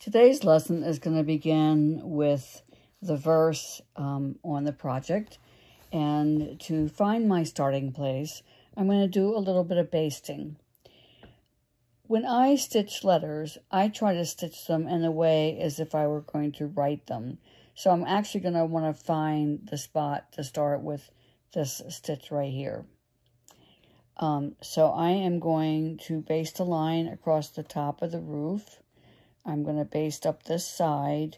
Today's lesson is going to begin with the verse on the project. And to find my starting place, I'm going to do a little bit of basting. When I stitch letters, I try to stitch them in a way as if I were going to write them. So I'm actually going to want to find the spot to start with this stitch right here. So I am going to baste a line across the top of the roof. I'm going to baste up this side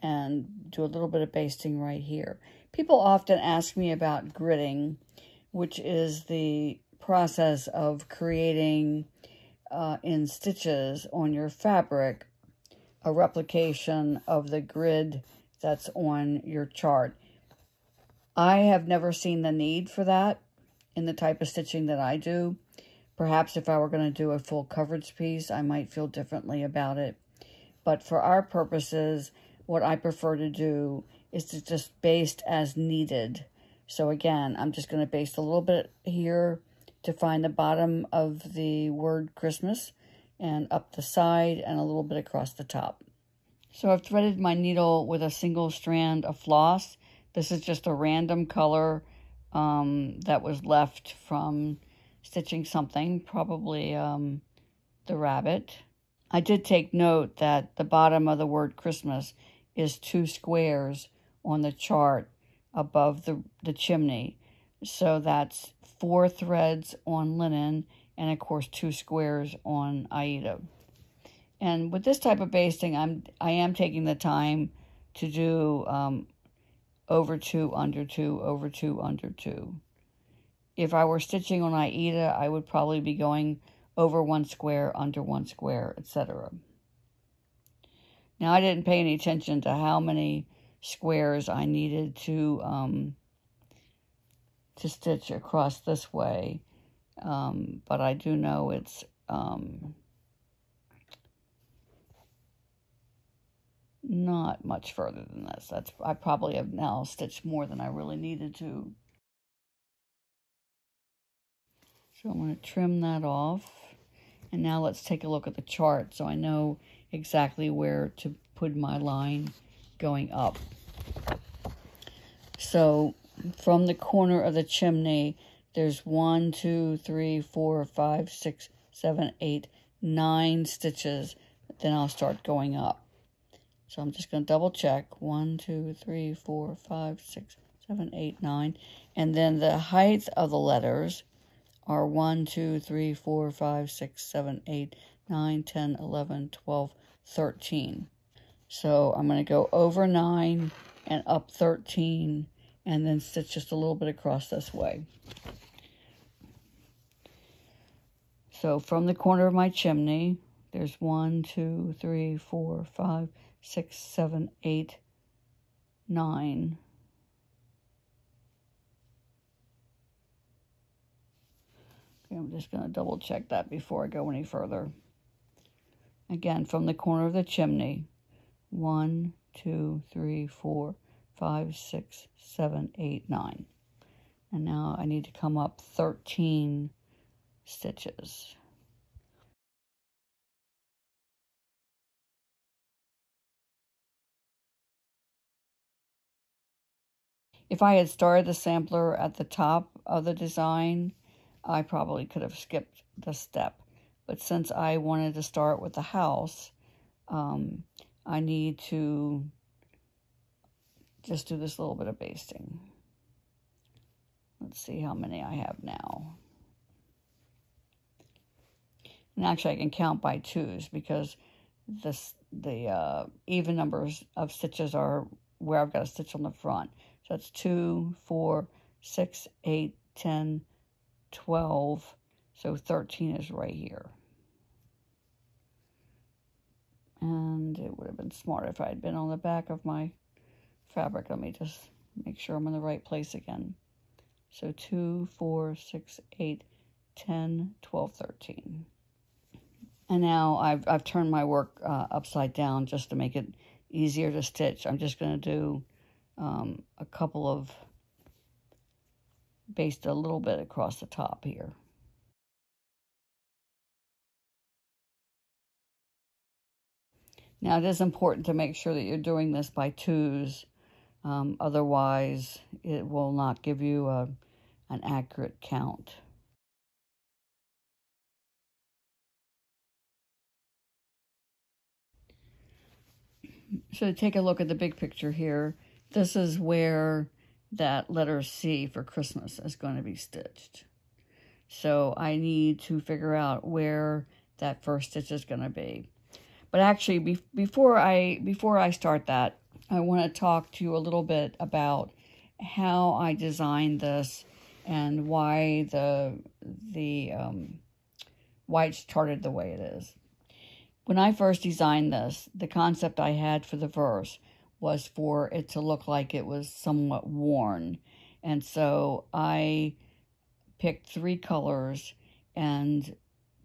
and do a little bit of basting right here. People often ask me about gridding, which is the process of creating in stitches on your fabric a replication of the grid that's on your chart. I have never seen the need for that in the type of stitching that I do. Perhaps if I were going to do a full coverage piece, I might feel differently about it. But for our purposes, what I prefer to do is to just baste as needed. So again, I'm just going to baste a little bit here to find the bottom of the word Christmas and up the side and a little bit across the top. So I've threaded my needle with a single strand of floss. This is just a random color that was left from stitching something, probably the rabbit. I did take note that the bottom of the word Christmas is 2 squares on the chart above the chimney. So that's 4 threads on linen and, of course, 2 squares on Aida. And with this type of basting, I am taking the time to do over 2, under 2, over 2, under 2. If I were stitching on Aida, I would probably be going over 1 square, under 1 square, etc. Now, I didn't pay any attention to how many squares I needed to stitch across this way, but I do know it's not much further than this. I probably have now stitched more than I really needed to. So I'm going to trim that off. And now let's take a look at the chart so I know exactly where to put my line going up. So from the corner of the chimney, there's 1, 2, 3, 4, 5, 6, 7, 8, 9 stitches. Then I'll start going up. So I'm just going to double check. 1, 2, 3, 4, 5, 6, 7, 8, 9. And then the height of the letters are 1, 2, 3, 4, 5, 6, 7, 8, 9, 10, 11, 12, 13. So I'm going to go over 9 and up 13 and then stitch just a little bit across this way. So from the corner of my chimney, there's 1, 2, 3, 4, 5, 6, 7, 8, 9. I'm just going to double check that before I go any further. Again, from the corner of the chimney, 1, 2, 3, 4, 5, 6, 7, 8, 9. And now I need to come up 13 stitches. If I had started the sampler at the top of the design, I probably could have skipped the step. But since I wanted to start with the house, I need to just do this little bit of basting. Let's see how many I have now. And actually I can count by 2s because the even numbers of stitches are where I've got a stitch on the front. So that's 2, 4, 6, 8, 10, 12, so 13 is right here. And it would have been smart if I had been on the back of my fabric. Let me just make sure I'm in the right place again. So 2, 4, 6, 8, 10, 12, 13. And now I've turned my work upside down just to make it easier to stitch. I'm just going to do a couple of baste a little bit across the top here. Now it is important to make sure that you're doing this by twos, otherwise it will not give you an accurate count. So take a look at the big picture here. This is where that letter C for Christmas is going to be stitched. So I need to figure out where that first stitch is going to be. But actually, before I start that, I want to talk to you a little bit about how I designed this and why why it's charted the way it is. When I first designed this, the concept I had for the verse was for it to look like it was somewhat worn. And so I picked 3 colors and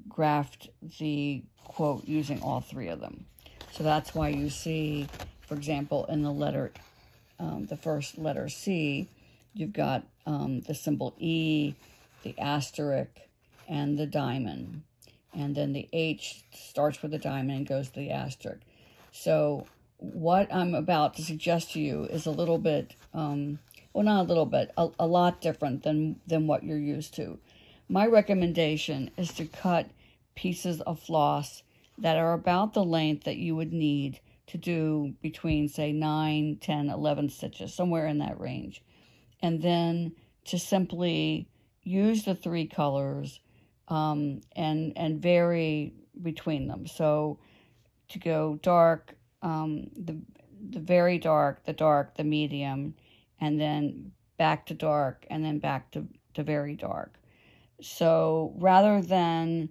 graphed the quote using all 3 of them. So that's why you see, for example, in the letter, the first letter C, you've got the symbol E, the asterisk, and the diamond. And then the H starts with the diamond and goes to the asterisk. So what I'm about to suggest to you is a little bit, well, not a little bit, a lot different than what you're used to. My recommendation is to cut pieces of floss that are about the length that you would need to do between, say, 9, 10, 11 stitches, somewhere in that range. And then to simply use the 3 colors and vary between them. So to go dark, the very dark, the medium, and then back to dark, and then back to very dark. So rather than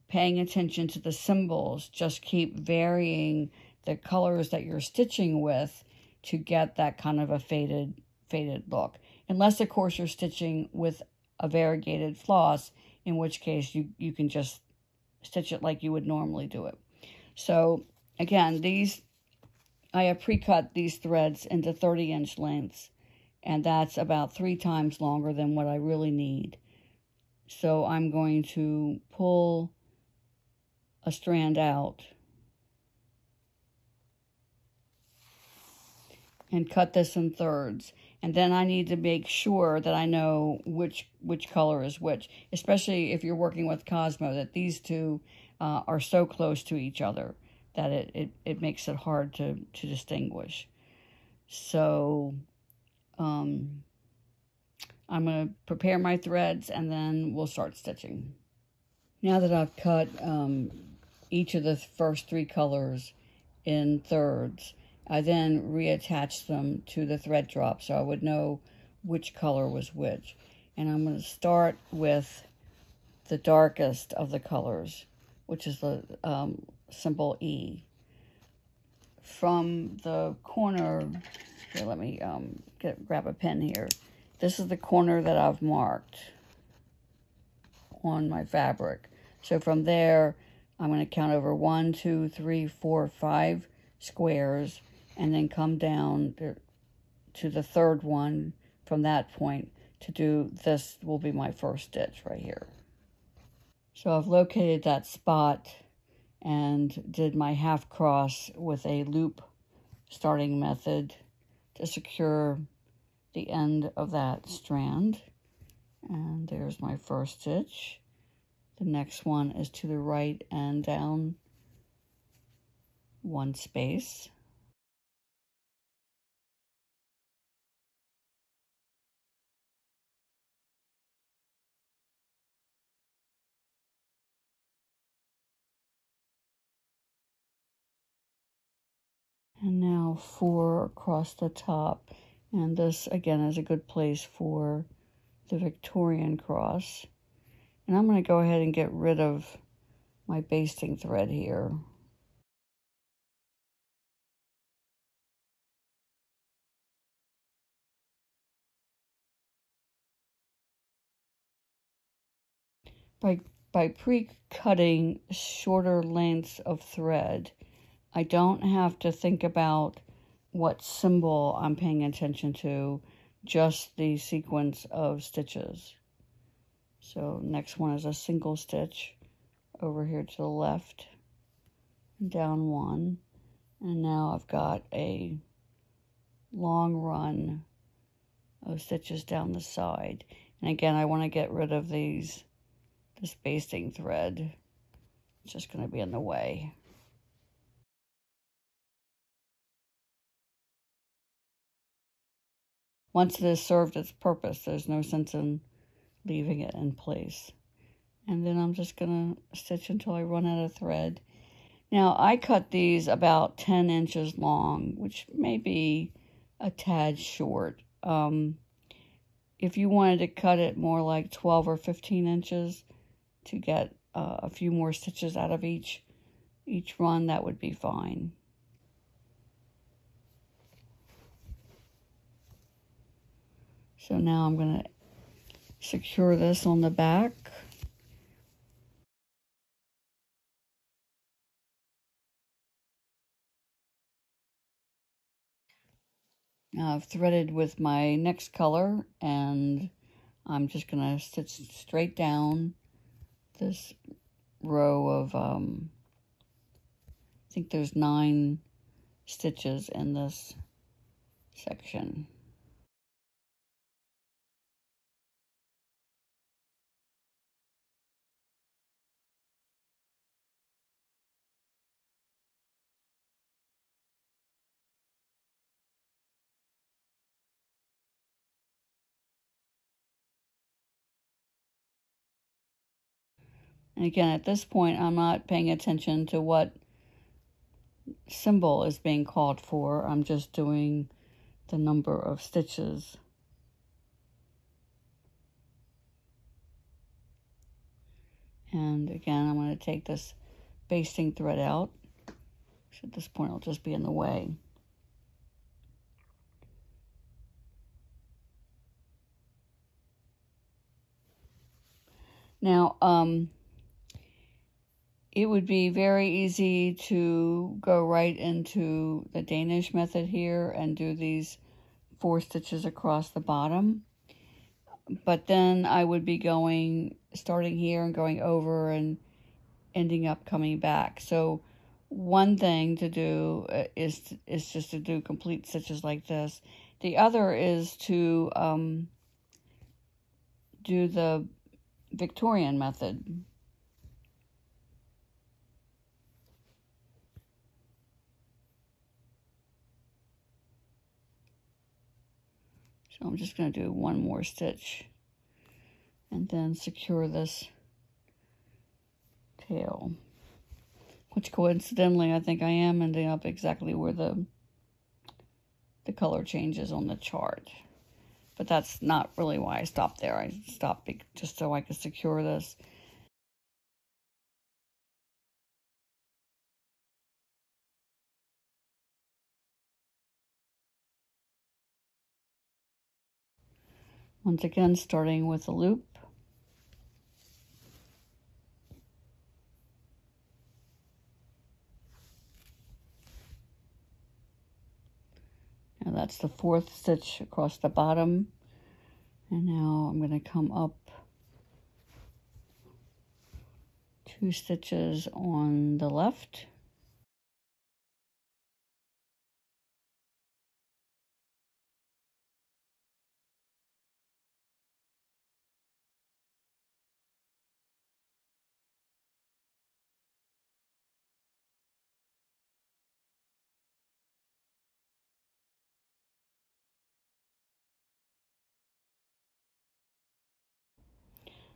paying attention to the symbols, just keep varying the colors that you're stitching with to get that kind of a faded look. Unless, of course, you're stitching with a variegated floss, in which case you can just stitch it like you would normally do it. So again, I have pre-cut these threads into 30-inch lengths, and that's about 3 times longer than what I really need. So I'm going to pull a strand out and cut this in thirds. And then I need to make sure that I know which color is which, especially if you're working with Cosmo, that these two are so close to each other that it makes it hard to distinguish. So I'm going to prepare my threads and then we'll start stitching. Now that I've cut each of the first 3 colors in thirds, I then reattach them to the thread drop so I would know which color was which. And I'm going to start with the darkest of the colors, which is the symbol E. From the corner, here, let me grab a pen here. This is the corner that I've marked on my fabric. So from there, I'm going to count over 1, 2, 3, 4, 5 squares, and then come down to the 3rd one from that point to do this will be my first stitch right here. So I've located that spot and did my half cross with a loop starting method to secure the end of that strand. And there's my first stitch. The next one is to the right and down 1 space. And now 4 across the top. And this, again, is a good place for the Victorian cross. And I'm going to go ahead and get rid of my basting thread here. By pre-cutting shorter lengths of thread, I don't have to think about what symbol I'm paying attention to, just the sequence of stitches. So next one is a single stitch over here to the left, down 1, And now I've got a long run of stitches down the side. And again, I want to get rid of this basting thread. It's just going to be in the way. Once it has served its purpose, there's no sense in leaving it in place. And then I'm just going to stitch until I run out of thread. Now, I cut these about 10 inches long, which may be a tad short. If you wanted to cut it more like 12 or 15 inches to get a few more stitches out of each run, that would be fine. So now I'm going to secure this on the back. Now I've threaded with my next color, and I'm just going to stitch straight down this row of, I think there's 9 stitches in this section. And again, at this point, I'm not paying attention to what symbol is being called for. I'm just doing the number of stitches. And again, I'm going to take this basting thread out. So at this point, it'll just be in the way. Now, it would be very easy to go right into the Danish method here and do these 4 stitches across the bottom. But then I would be starting here and going over and ending up coming back. So one thing to do is just to do complete stitches like this. The other is to do the Victorian method. So I'm just going to do 1 more stitch and then secure this tail, which coincidentally I think I am ending up exactly where the color changes on the chart. But that's not really why I stopped there. I stopped just so I could secure this. Once again, starting with a loop. Now that's the 4th stitch across the bottom. And now I'm going to come up 2 stitches on the left.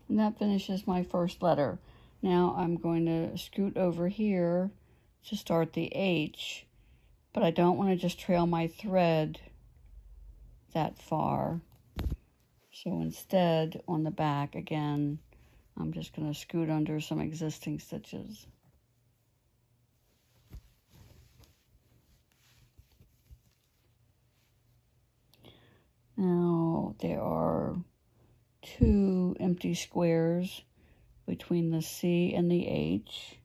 And that finishes my first letter. Now I'm going to scoot over here to start the H, but I don't want to just trail my thread that far. So instead, on the back, again, I'm just going to scoot under some existing stitches. Now there are 2 empty squares between the C and the H.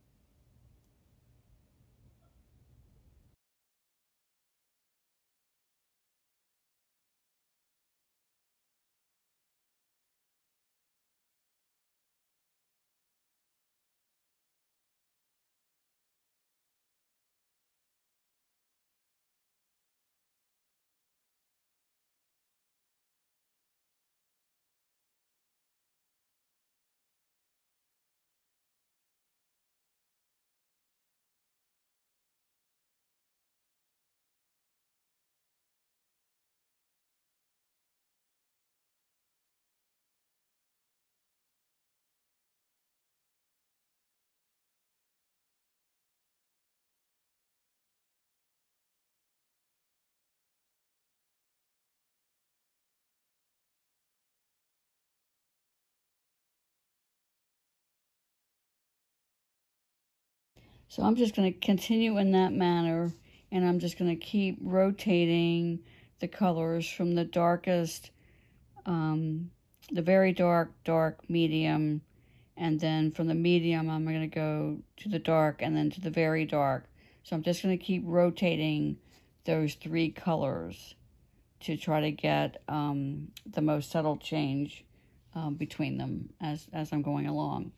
So I'm just going to continue in that manner, and I'm just going to keep rotating the colors from the darkest, the very dark, medium, and then from the medium I'm going to go to the dark and then to the very dark. So I'm just going to keep rotating those three colors to try to get the most subtle change between them as I'm going along.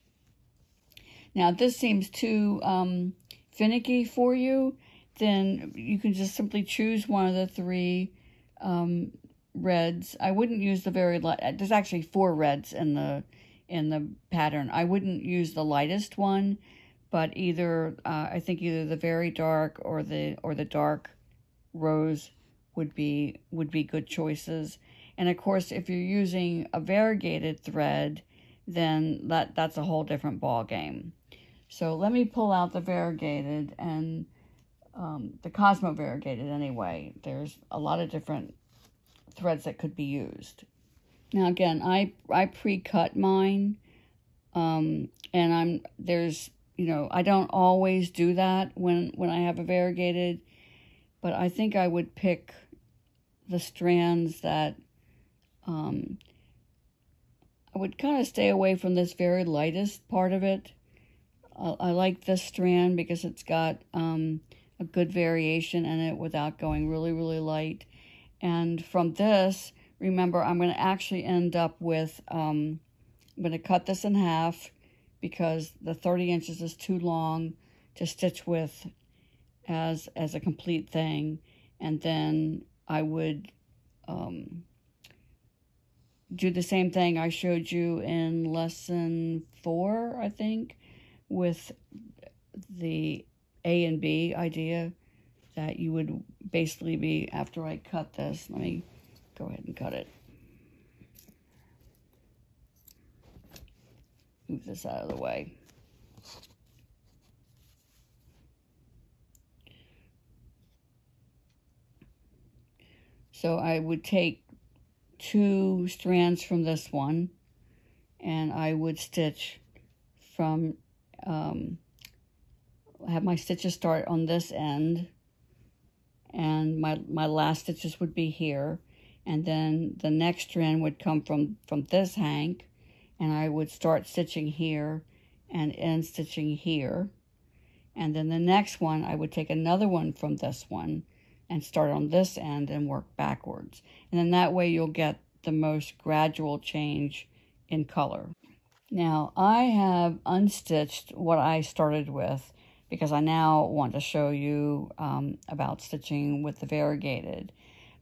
Now, if this seems too finicky for you, then you can just simply choose one of the three reds. I wouldn't use the very light. There's actually 4 reds in the pattern. I wouldn't use the lightest one, but either I think either the very dark or the dark rose would be good choices. And of course, if you're using a variegated thread, then that's a whole different ball game. So let me pull out the variegated and the Cosmo variegated anyway. There's a lot of different threads that could be used. Now again, I pre-cut mine, and I don't always do that when I have a variegated, but I think I would pick the strands that I would kind of stay away from this very lightest part of it. I like this strand because it's got a good variation in it without going really, really light. And from this, remember, I'm going to actually end up with, I'm going to cut this in half because the 30 inches is too long to stitch with as a complete thing. And then I would do the same thing I showed you in lesson 4, I think, with the A and B idea, that you would basically be, after I cut this, let me go ahead and cut it. Move this out of the way. So I would take 2 strands from this one, and I would stitch from, have my stitches start on this end, and my last stitches would be here, and then the next strand would come from this hank, and I would start stitching here and end stitching here, and then the next one I would take another one from this one and start on this end and work backwards, and then that way you'll get the most gradual change in color. Now I have unstitched what I started with because I now want to show you about stitching with the variegated.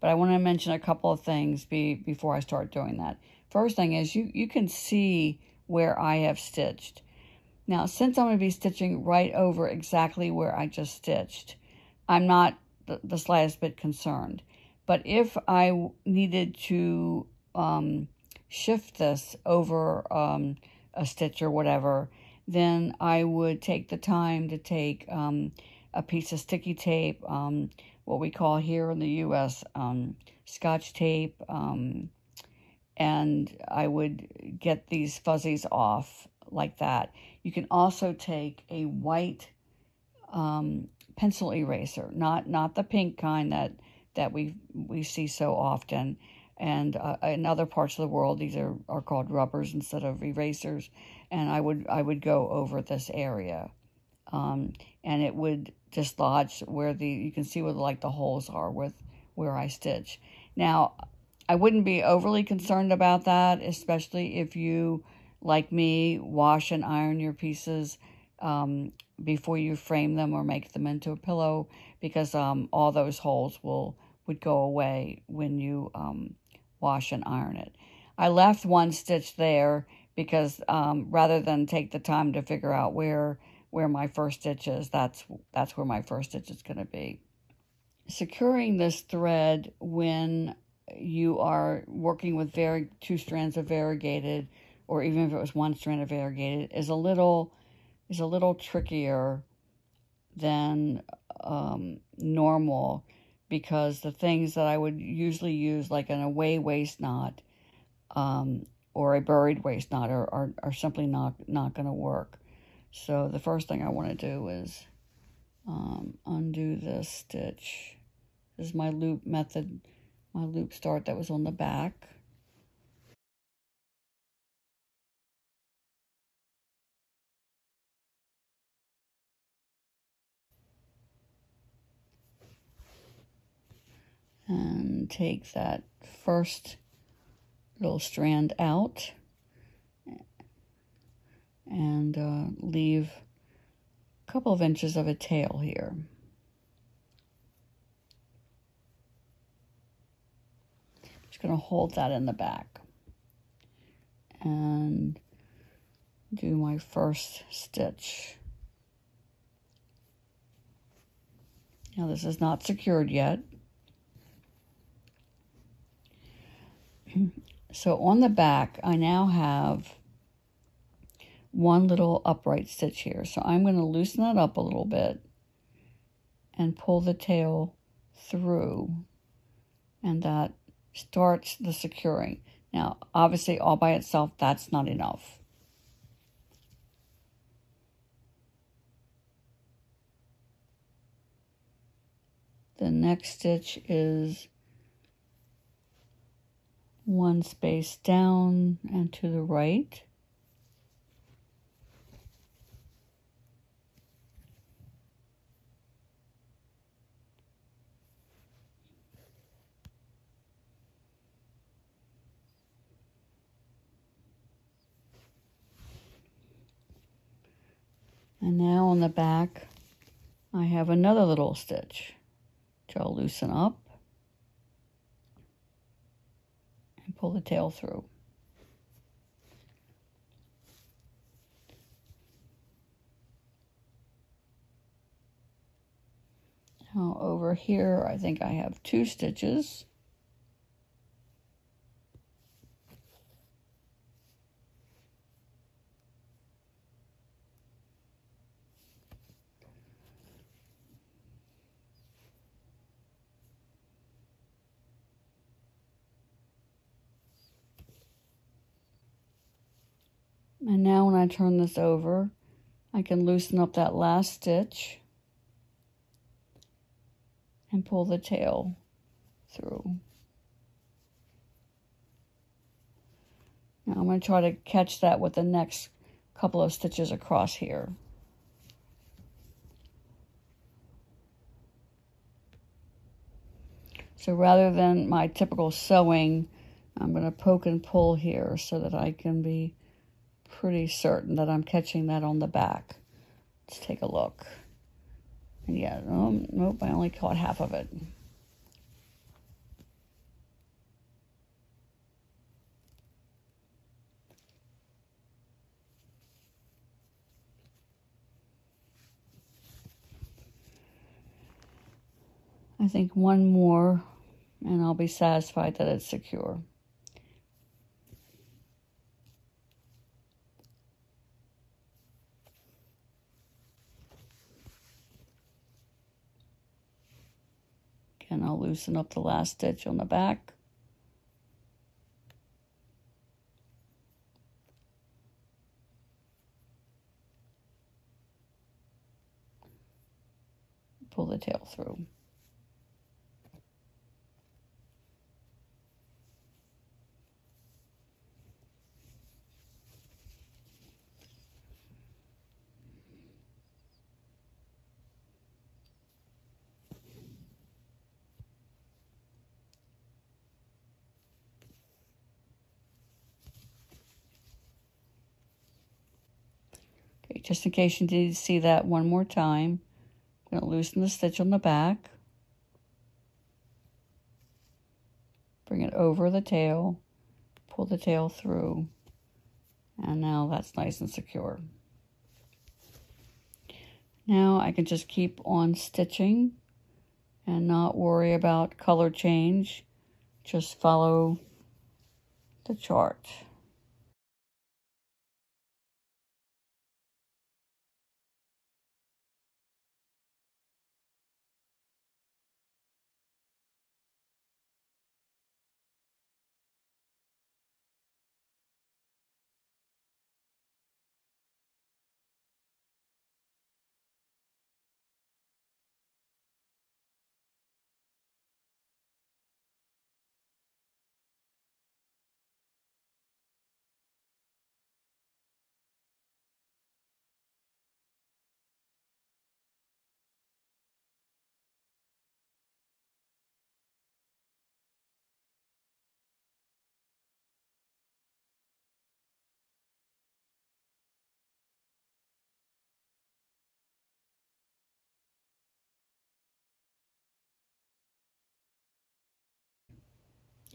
But I want to mention a couple of things before I start doing that. First thing is you can see where I have stitched. Now, since I'm going to be stitching right over exactly where I just stitched, I'm not the slightest bit concerned. But if I needed to shift this over a stitch or whatever, then I would take the time to take a piece of sticky tape, what we call here in the U.S. Scotch tape, and I would get these fuzzies off like that. You can also take a white pencil eraser, not the pink kind that we see so often. And in other parts of the world, these are called rubbers instead of erasers. And I would go over this area, and it would dislodge where you can see where the holes are with where I stitch. Now, I wouldn't be overly concerned about that, especially if you, like me, wash and iron your pieces before you frame them or make them into a pillow, because all those holes would go away when you wash and iron it. I left one stitch there because rather than take the time to figure out where my first stitch is, that's where my first stitch is going to be. Securing this thread when you are working with 2 strands of variegated, or even if it was 1 strand of variegated, is a little trickier than normal, because the things that I would usually use, like an away waist knot or a buried waist knot, are simply not going to work. So the first thing I want to do is undo this stitch. This is my loop method, my loop start that was on the back. And take that first little strand out and leave a couple of inches of a tail here. Just going to hold that in the back and do my first stitch. Now this is not secured yet. So on the back, I now have one little upright stitch here. So I'm going to loosen that up a little bit and pull the tail through, and that starts the securing. Now, obviously, all by itself, that's not enough. The next stitch is one space down and to the right. And now on the back, I have another little stitch, which I'll loosen up and pull the tail through. Now over here, I think I have 2 stitches. And now when I turn this over, I can loosen up that last stitch and pull the tail through. Now I'm going to try to catch that with the next couple of stitches across here. So rather than my typical sewing, I'm going to poke and pull here so that I can be pretty certain that I'm catching that on the back. Let's take a look. And yeah, nope, I only caught half of it. I think one more and I'll be satisfied that it's secure. Again, I'll loosen up the last stitch on the back. Pull the tail through. Okay, just in case you need to see that one more time, I'm going to loosen the stitch on the back, bring it over the tail, pull the tail through, and now that's nice and secure. Now I can just keep on stitching and not worry about color change. Just follow the chart.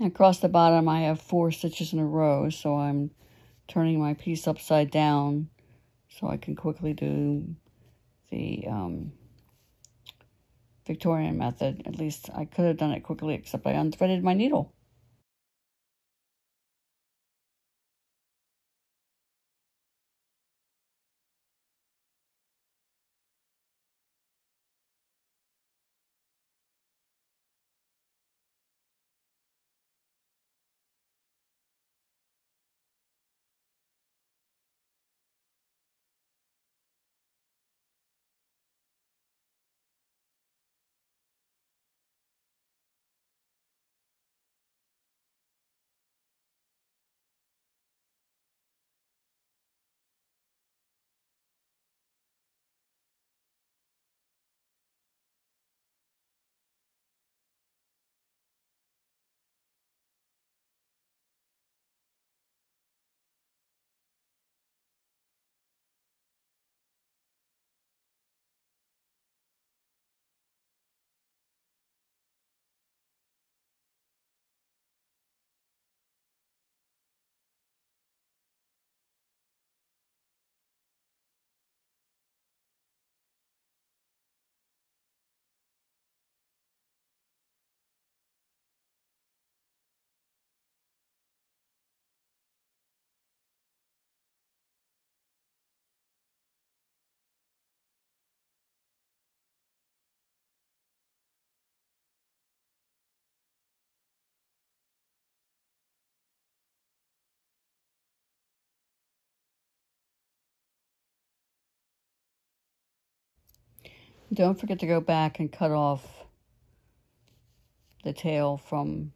Across the bottom I have 4 stitches in a row, so I'm turning my piece upside down so I can quickly do the Victorian method. At least I could have done it quickly, except I unthreaded my needle. Don't forget to go back and cut off the tail from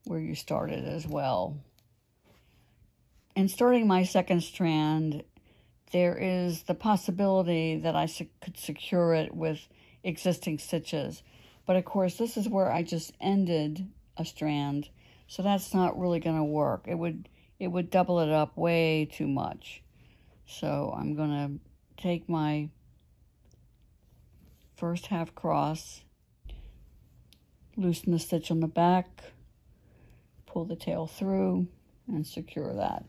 where you started as well. In starting my second strand, there is the possibility that I could secure it with existing stitches. But of course, this is where I just ended a strand, so that's not really going to work. It would double it up way too much. So I'm going to take my first half cross, loosen the stitch on the back, pull the tail through, and secure that.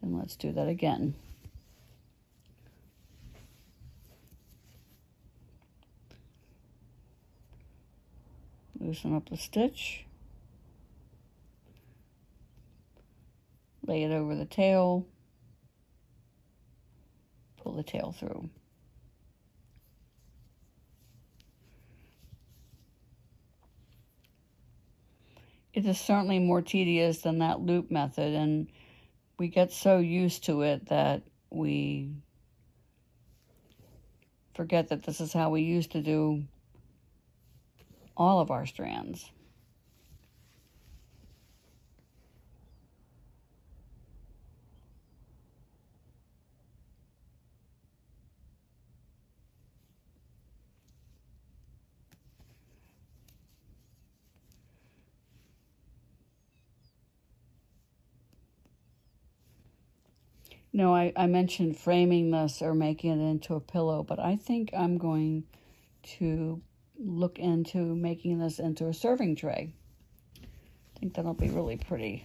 Then let's do that again. Loosen up the stitch, lay it over the tail, pull the tail through. It is certainly more tedious than that loop method, and we get so used to it that we forget that this is how we used to do all of our strands. No, I mentioned framing this or making it into a pillow, but I think I'm going to look into making this into a serving tray. I think that'll be really pretty.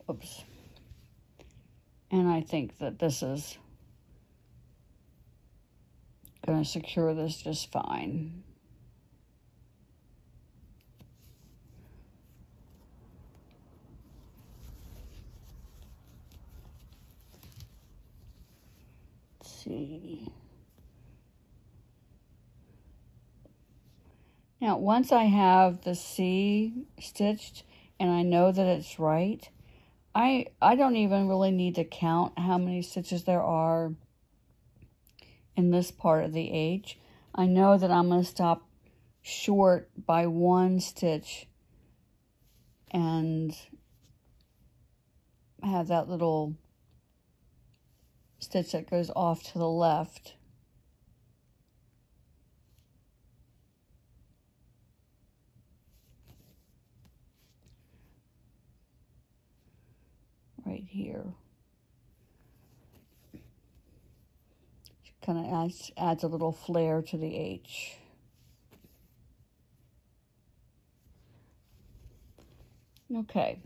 Oops. And I think that this is going to secure this just fine. Let's see. Now, once I have the C stitched and I know that it's right, I don't even really need to count how many stitches there are in this part of the H. I know that I'm going to stop short by 1 stitch and have that little stitch that goes off to the left. Right right here. Kind of adds a little flair to the H. Okay,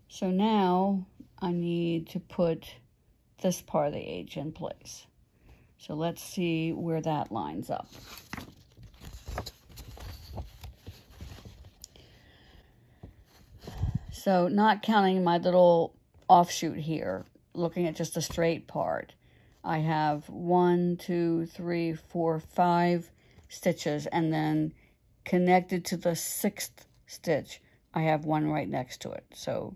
so now I need to put this part of the H in place. So let's see where that lines up. So not counting my little offshoot here, looking at just the straight part, I have 1, 2, 3, 4, 5 stitches, and then connected to the 6th stitch, I have one right next to it. So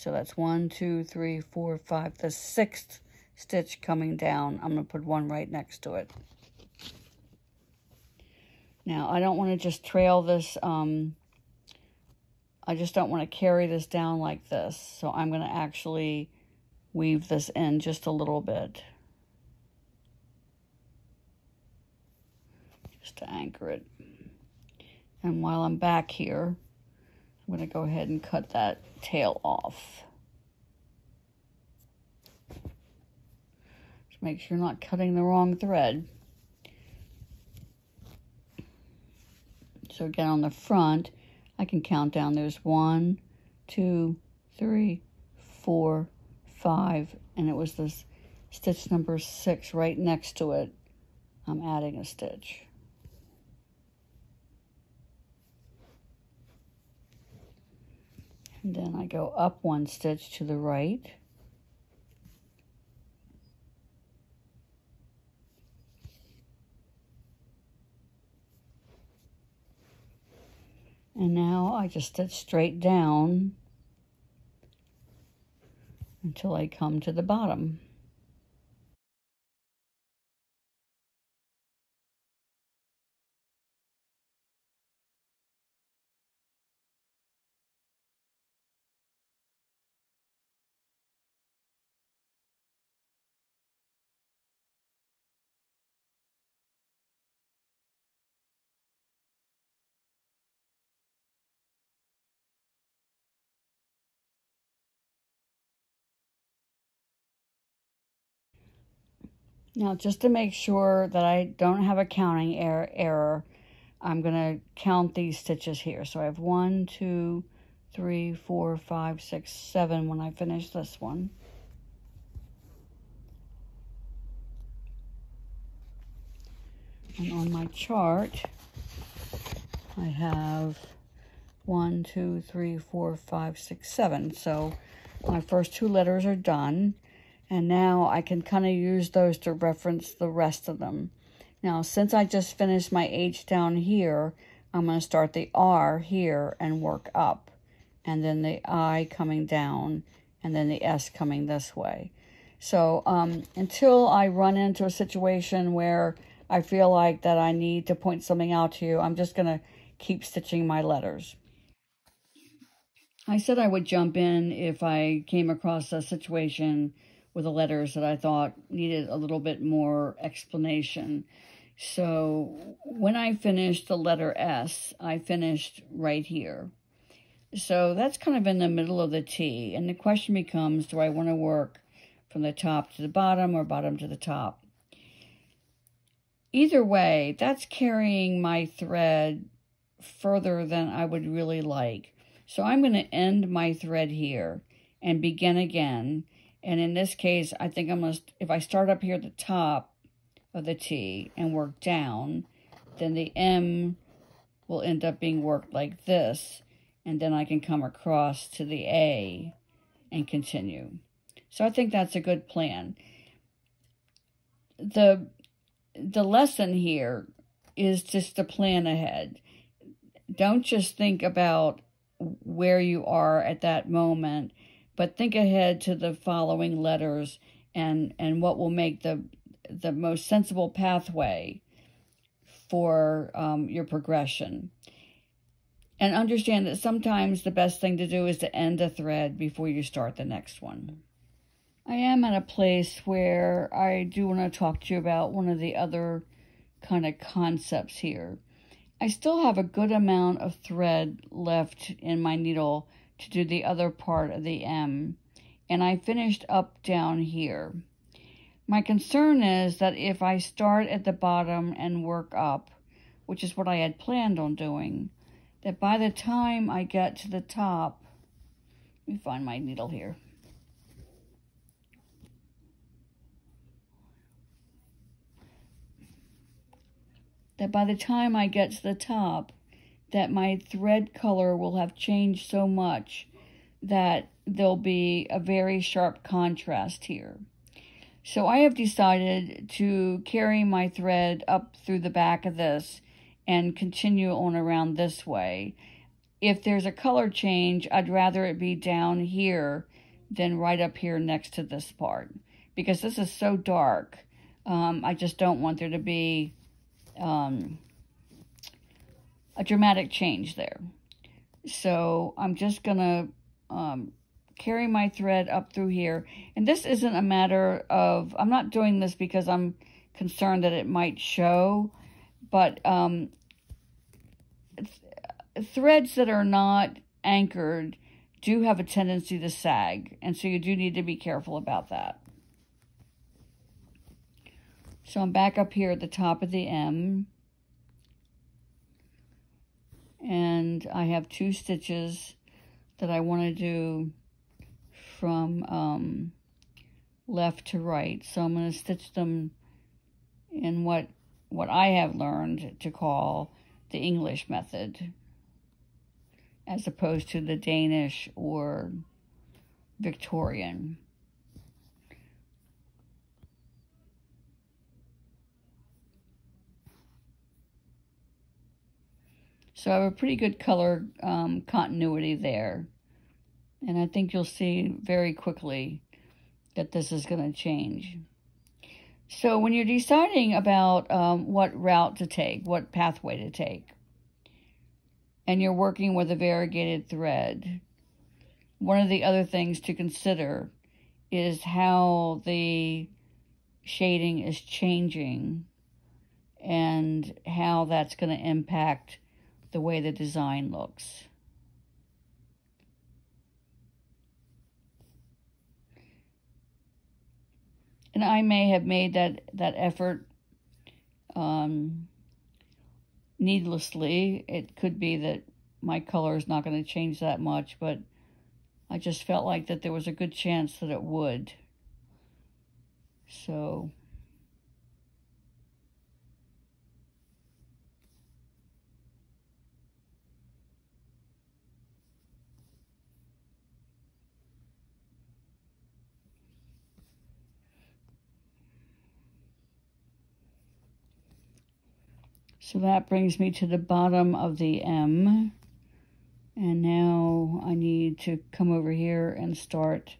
that's 1, 2, 3, 4, 5. The 6th stitch coming down, I'm going to put one right next to it. Now, I don't want to just trail this, I just don't want to carry this down like this. So I'm going to actually weave this in just a little bit, just to anchor it. And while I'm back here, I'm going to go ahead and cut that tail off. Just make sure you're not cutting the wrong thread. So again, on the front, I can count down. There's 1, 2, 3, 4, 5, and it was this stitch number 6 right next to it. I'm adding a stitch. And then I go up 1 stitch to the right. And now I just stitch straight down until I come to the bottom. Now, just to make sure that I don't have a counting error, I'm going to count these stitches here. So I have 1, 2, 3, 4, 5, 6, 7 when I finish this one. And on my chart, I have 1, 2, 3, 4, 5, 6, 7. So my first 2 letters are done. And now I can kind of use those to reference the rest of them. Now, since I just finished my H down here, I'm going to start the R here and work up. And then the I coming down, and then the S coming this way. So until I run into a situation where I feel like that I need to point something out to you, I'm just going to keep stitching my letters. I said I would jump in if I came across a situation with the letters that I thought needed a little bit more explanation. So when I finished the letter S, I finished right here. So that's kind of in the middle of the T. And the question becomes, do I want to work from the top to the bottom or bottom to the top? Either way, that's carrying my thread further than I would really like. So I'm going to end my thread here and begin again. And in this case, I think if I start up here at the top of the T and work down, then the M will end up being worked like this. And then I can come across to the A and continue. So I think that's a good plan. The lesson here is just to plan ahead. Don't just think about where you are at that moment, but think ahead to the following letters and what will make the most sensible pathway for your progression. And understand that sometimes the best thing to do is to end a thread before you start the next one. I am at a place where I do want to talk to you about one of the other kind of concepts here. I still have a good amount of thread left in my needle to do the other part of the M. and I finished up down here. My concern is that if I start at the bottom and work up, which is what I had planned on doing, that by the time I get to the top, let me find my needle here. That by the time I get to the top, that my thread color will have changed so much that there'll be a very sharp contrast here. So I have decided to carry my thread up through the back of this and continue on around this way. If there's a color change, I'd rather it be down here than right up here next to this part, because this is so dark. I just don't want there to be a dramatic change there. So I'm just gonna carry my thread up through here. And this isn't a matter of, I'm not doing this because I'm concerned that it might show, but threads that are not anchored do have a tendency to sag, and so you do need to be careful about that. So I'm back up here at the top of the M, and I have 2 stitches that I want to do from left to right. So I'm going to stitch them in what I have learned to call the English method, as opposed to the Danish or Victorian. So I have a pretty good color continuity there. And I think you'll see very quickly that this is going to change. So when you're deciding about what route to take, what pathway to take, and you're working with a variegated thread, one of the other things to consider is how the shading is changing and how that's going to impact the way the design looks. And I may have made that effort needlessly. It could be that my color is not going to change that much, but I just felt like that there was a good chance that it would. So that brings me to the bottom of the M. And now I need to come over here and start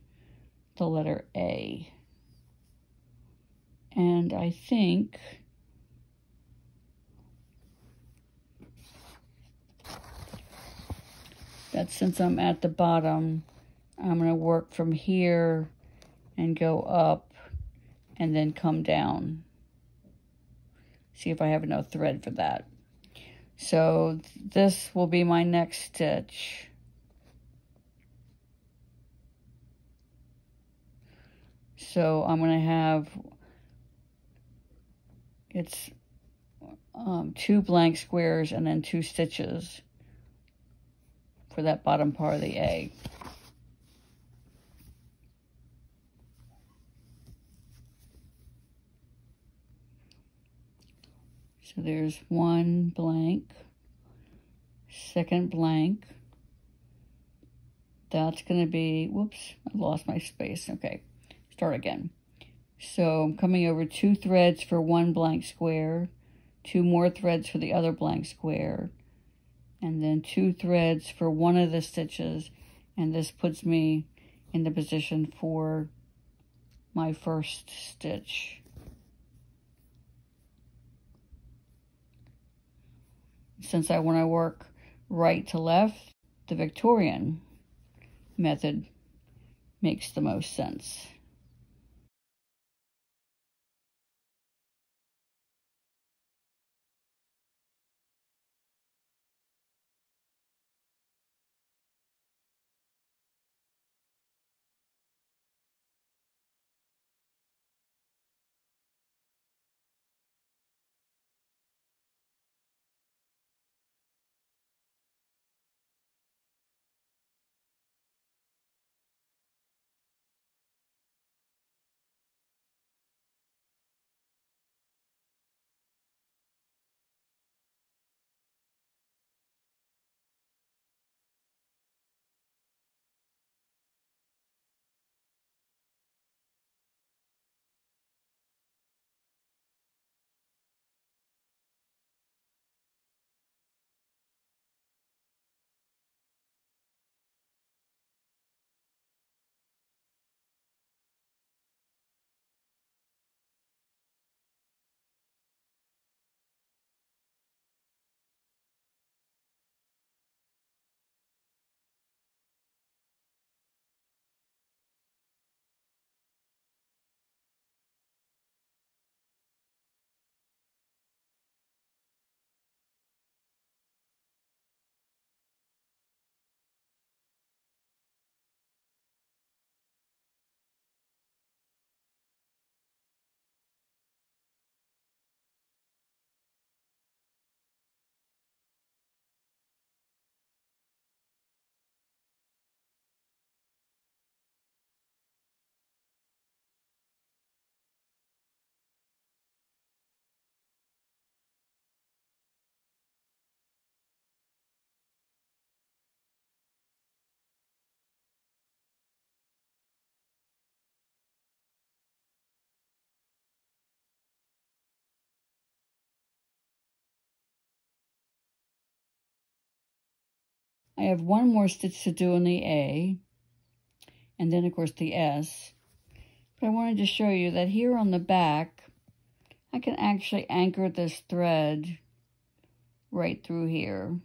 the letter A. And I think that since I'm at the bottom, I'm going to work from here and go up and then come down. See if I have enough thread for that. So this will be my next stitch. So I'm going to have, it's 2 blank squares and then 2 stitches for that bottom part of the A. So there's 1 blank, 2nd blank. That's going to be, whoops, I lost my space. Okay, start again. So I'm coming over 2 threads for 1 blank square, 2 more threads for the other blank square, and then 2 threads for one of the stitches, and this puts me in the position for my first stitch. Since I want to work right to left, the Victorian method makes the most sense. I have one more stitch to do in the A, and then of course the S. But I wanted to show you that here on the back, I can actually anchor this thread right through here.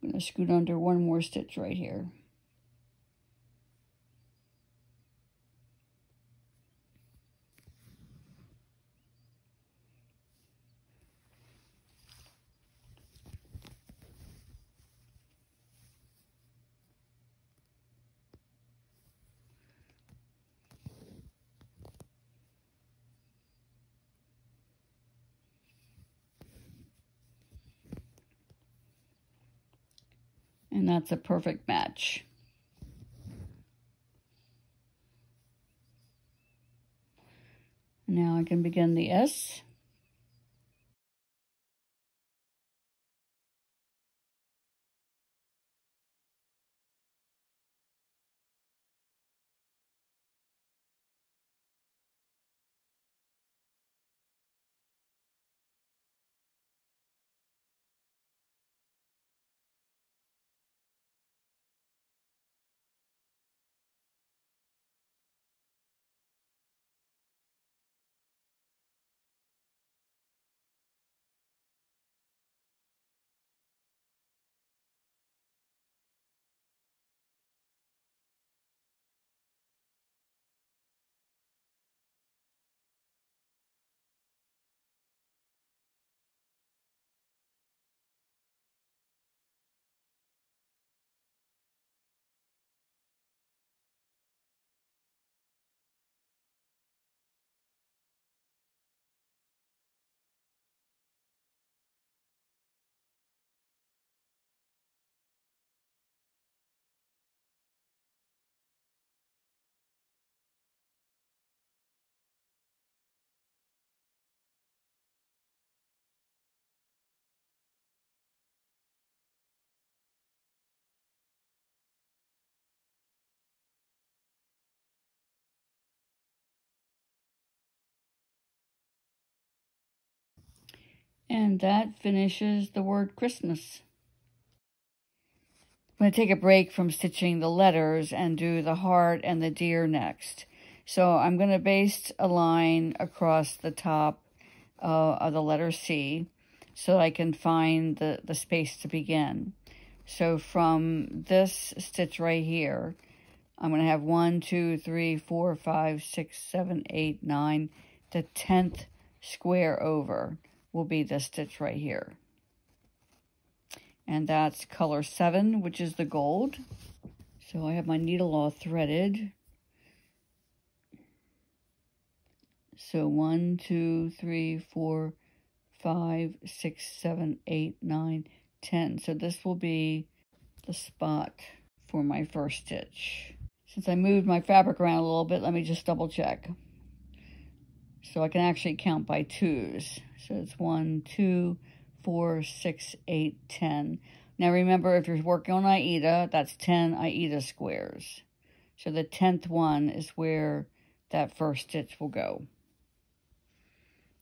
I'm going to scoot under one more stitch right here. And that's a perfect match. Now I can begin the S. And that finishes the word Christmas. I'm going to take a break from stitching the letters and do the heart and the deer next. So I'm going to baste a line across the top of the letter C so I can find the space to begin. So from this stitch right here, I'm going to have 1, 2, 3, 4, 5, 6, 7, 8, 9. The 10th square over will be this stitch right here. And that's color 7, which is the gold. So I have my needle all threaded. So 1, 2, 3, 4, 5, 6, 7, 8, 9, 10. So this will be the spot for my first stitch. Since I moved my fabric around a little bit, let me just double check. So I can actually count by twos. So it's 1, 2, 4, 6, 8, 10. Now remember, if you're working on Aida, that's 10 Aida squares. So the 10th one is where that first stitch will go.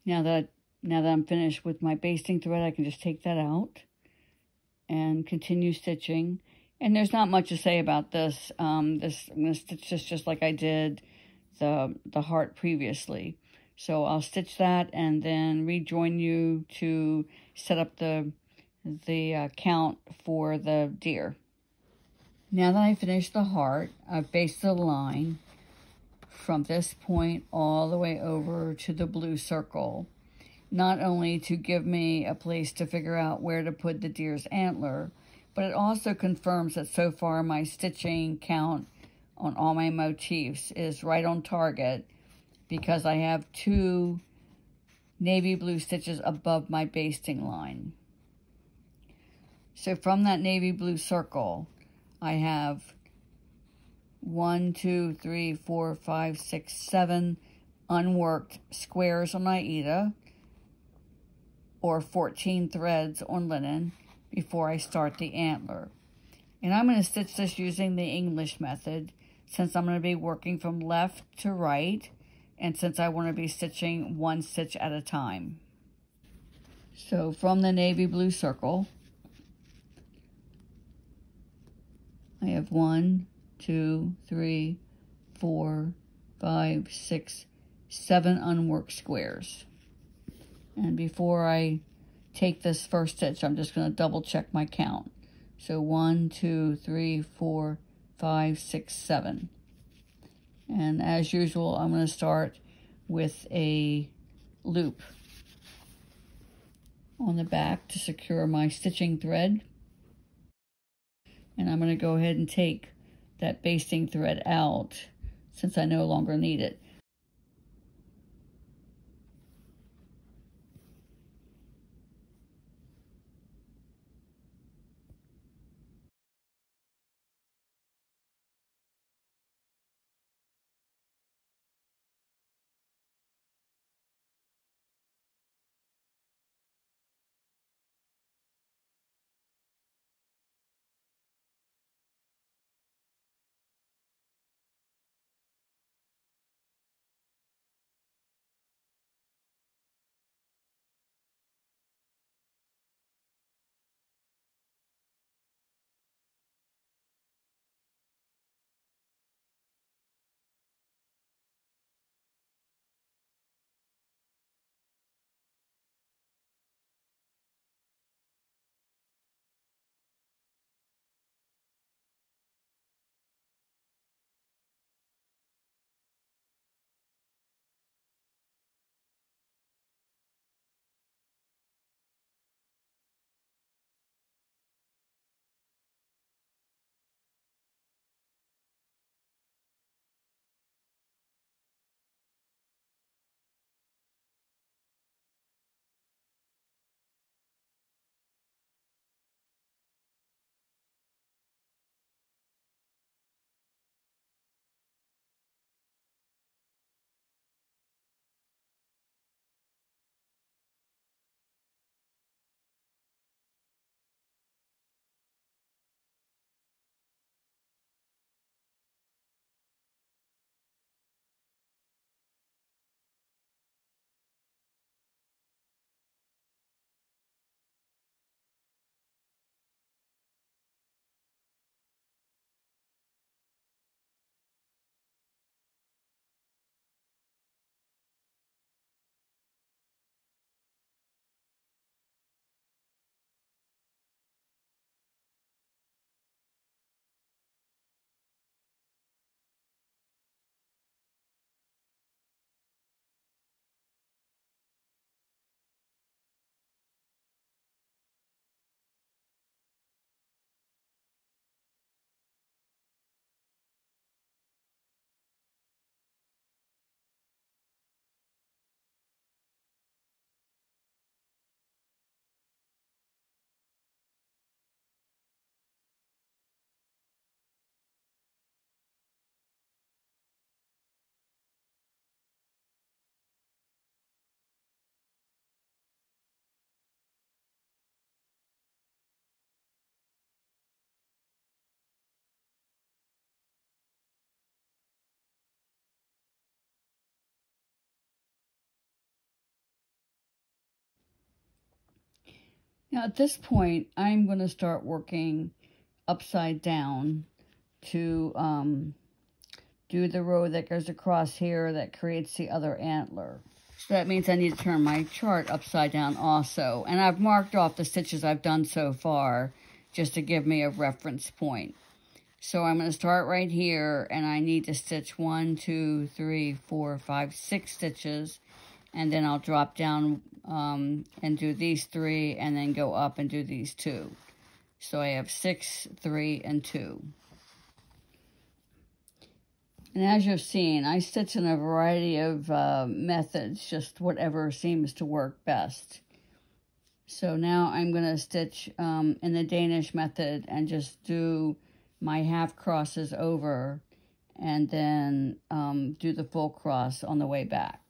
Now that I'm finished with my basting thread, I can just take that out and continue stitching. And there's not much to say about this. I'm going to stitch this just like I did the heart previously. So I'll stitch that and then rejoin you to set up the count for the deer. Now that I finished the heart, I've basted a line from this point all the way over to the blue circle, not only to give me a place to figure out where to put the deer's antler, but it also confirms that so far my stitching count on all my motifs is right on target, because I have 2 navy blue stitches above my basting line. So from that navy blue circle, I have 1, 2, 3, 4, 5, 6, 7 unworked squares on Aida, or 14 threads on linen before I start the antler. And I'm going to stitch this using the English method, since I'm going to be working from left to right. and since I want to be stitching one stitch at a time. So from the navy blue circle, I have 1, 2, 3, 4, 5, 6, 7 unworked squares. And before I take this first stitch, I'm just going to double check my count. So 1, 2, 3, 4, 5, 6, 7. And as usual, I'm going to start with a loop on the back to secure my stitching thread. And I'm going to go ahead and take that basting thread out since I no longer need it. Now at this point, I'm going to start working upside down to do the row that goes across here that creates the other antler. So that means I need to turn my chart upside down also. And I've marked off the stitches I've done so far just to give me a reference point. So I'm going to start right here, and I need to stitch 1, 2, 3, 4, 5, 6 stitches, and then I'll drop down and do these 3, and then go up and do these 2. So I have 6, 3, and 2. And as you've seen, I stitch in a variety of methods, just whatever seems to work best. So now I'm going to stitch in the Danish method and just do my half crosses over, and then do the full cross on the way back.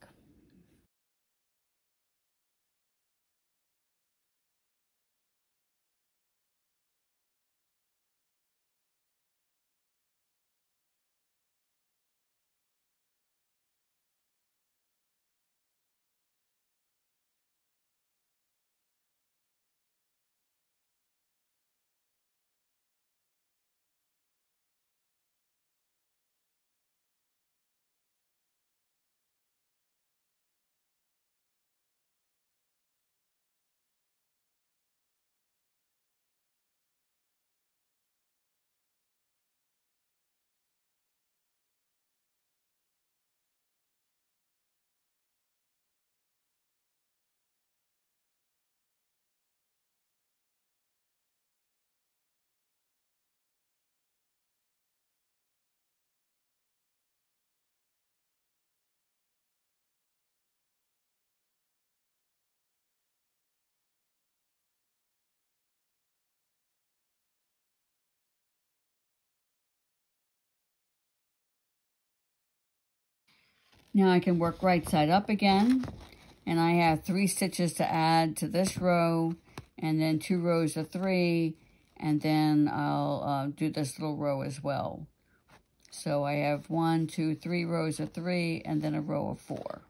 Now I can work right side up again, and I have 3 stitches to add to this row, and then 2 rows of 3, and then I'll do this little row as well. So I have 1, 2, 3 rows of 3, and then a row of 4.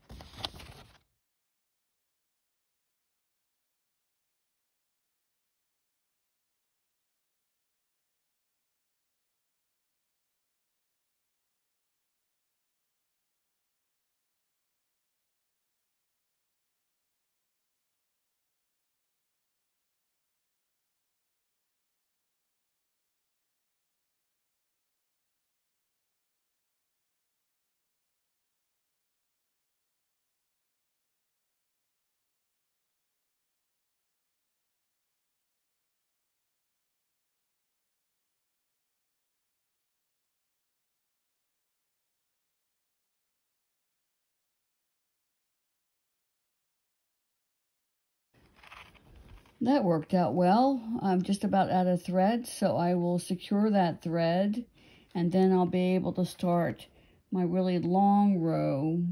That worked out well. I'm just about out of thread, so I will secure that thread, and then I'll be able to start my really long row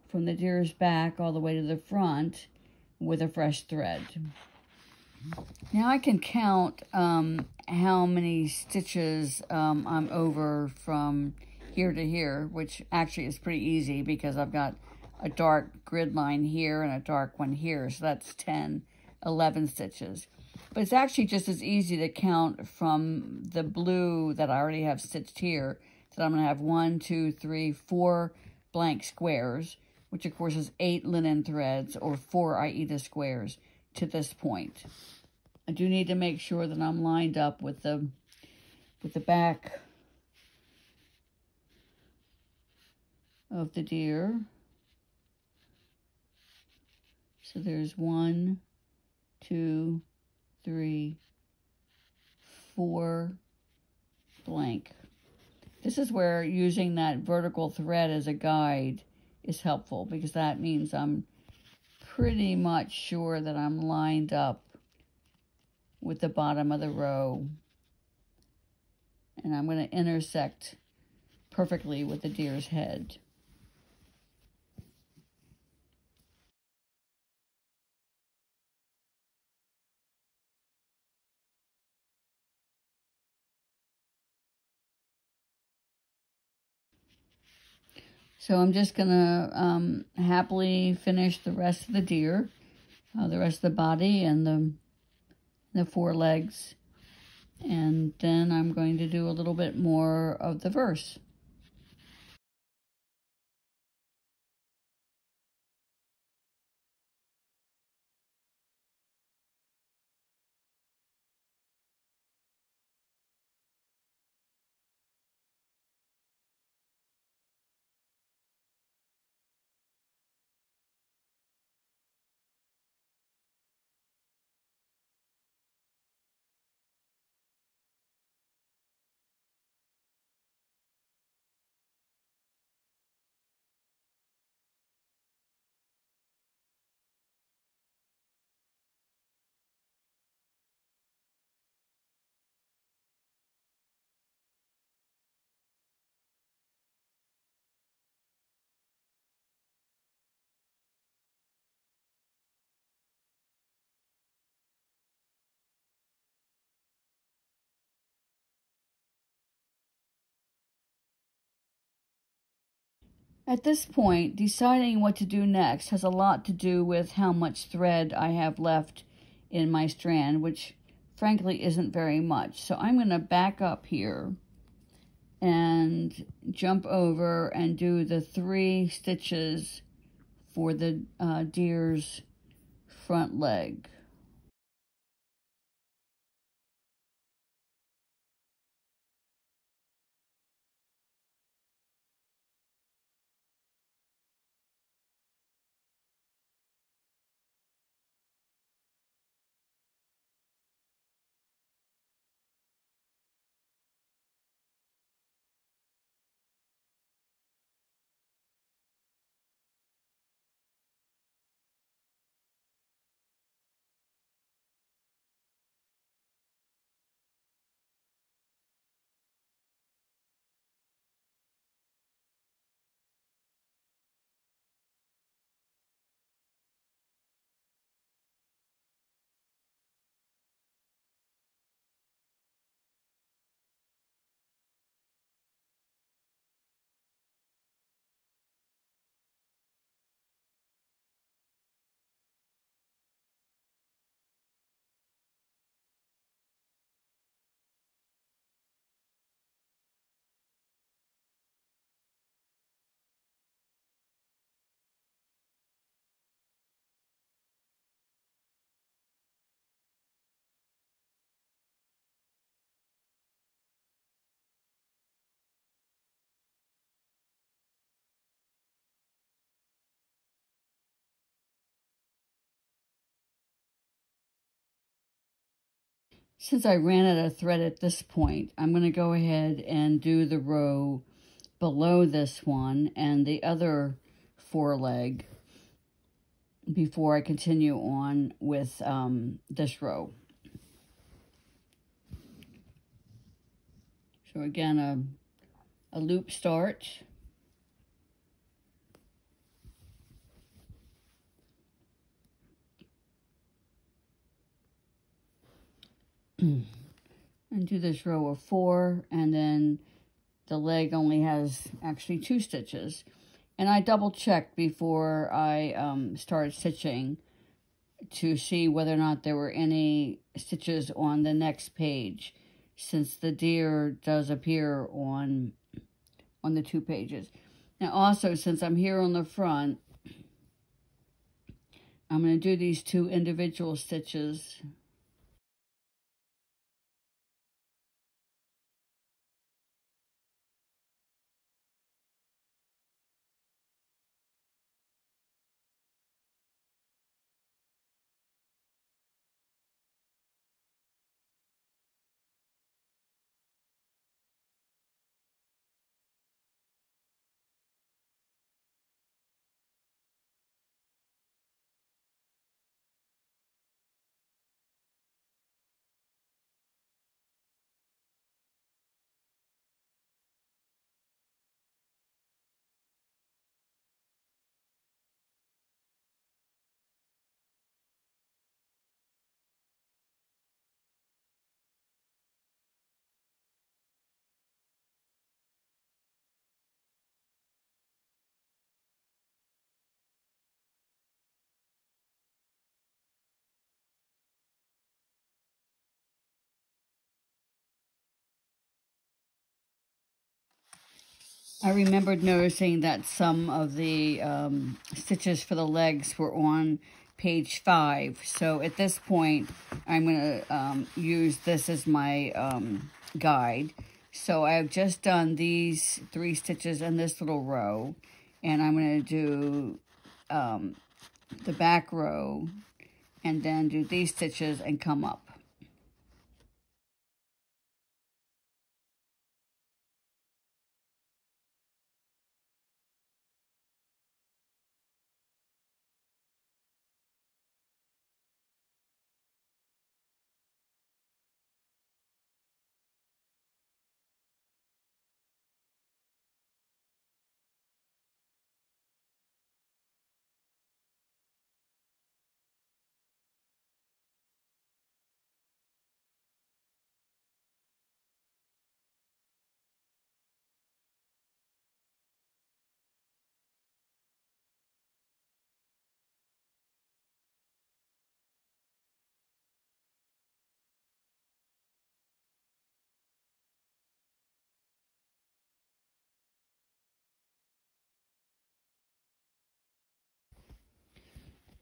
from the deer's back all the way to the front with a fresh thread. Now I can count how many stitches I'm over from here to here, which actually is pretty easy because I've got a dark grid line here and a dark one here, so that's 10, 11 stitches. But it's actually just as easy to count from the blue that I already have stitched here, that I'm going to have 1, 2, 3, 4 blank squares, which of course is 8 linen threads or 4 Aida squares to this point. I do need to make sure that I'm lined up with the back of the deer. So there's 1, 2, 3, 4 blank. This is where using that vertical thread as a guide is helpful, because that means I'm pretty much sure that I'm lined up with the bottom of the row, and I'm going to intersect perfectly with the deer's head. So I'm just going to happily finish the rest of the deer, the rest of the body and the 4 legs. And then I'm going to do a little bit more of the verse. At this point, deciding what to do next has a lot to do with how much thread I have left in my strand, which frankly isn't very much. So I'm going to back up here and jump over and do the 3 stitches for the deer's front leg. Since I ran out of thread at this point, I'm going to go ahead and do the row below this one and the other foreleg before I continue on with this row. So again, a loop start. And do this row of 4, and then the leg only has actually 2 stitches. And I double checked before I started stitching to see whether or not there were any stitches on the next page, since the deer does appear on the 2 pages. Now also, since I'm here on the front, I'm going to do these 2 individual stitches. I remembered noticing that some of the stitches for the legs were on page 5. So at this point, I'm going to use this as my guide. So I've just done these 3 stitches in this little row. And I'm going to do the back row and then do these stitches and come up.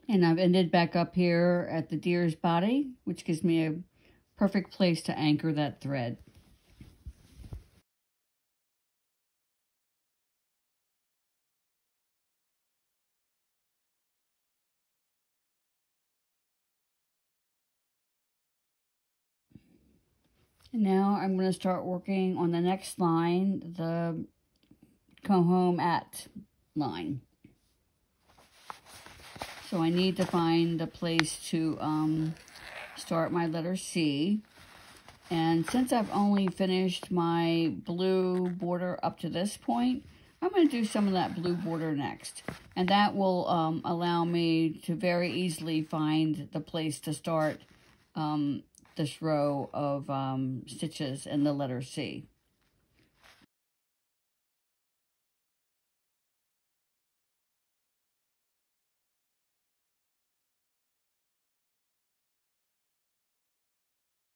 And I've ended back up here at the deer's body, which gives me a perfect place to anchor that thread. And now I'm going to start working on the next line, the come home at line. So I need to find a place to start my letter C. And since I've only finished my blue border up to this point, I'm going to do some of that blue border next. And that will allow me to very easily find the place to start this row of stitches in the letter C.